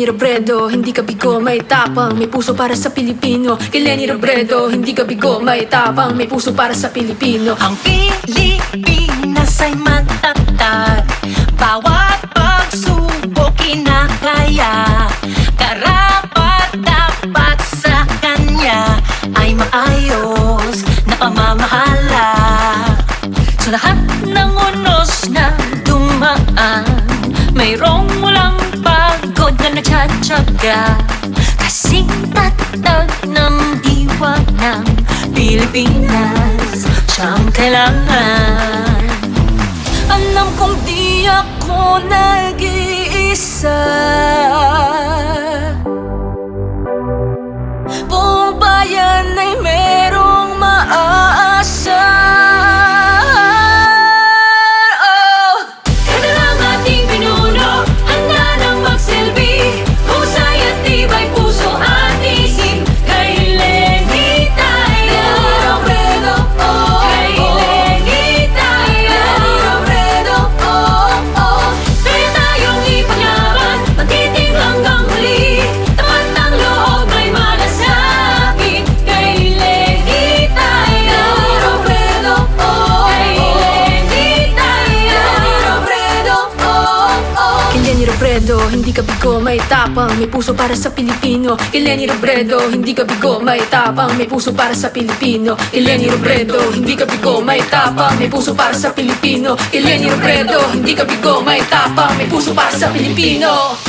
Lenny Robredo, hindi ka bigo, may tapang, may puso para sa Pilipino. Kay Lenny Robredo, hindi ka bigo, may tapang, may puso para sa Pilipino. Ang Pilipinas ay matatag, bawat pagsubok kinakaya. Karapat-dapat sa kanya ay maayos na pamamahala. Sa lahat ng unos na dumaan, mayroong walang pagod na nagtsatsaga. Kasing tatag ng diwa ng Pilipinas, siyang kailangan. Alam kong di ako nag-iisa, buong bayan ay merong maaasa. Hindi ka bigo, may tapang, may puso para sa Pilipino. Kay Lenny Robredo, hindi ka bigo, may tapang, may puso para sa Pilipino. Kay Lenny Robredo, hindi ka bigo, may tapang, may puso para sa Pilipino. Kay Lenny Robredo, hindi ka bigo, may tapang, may puso para sa Pilipino.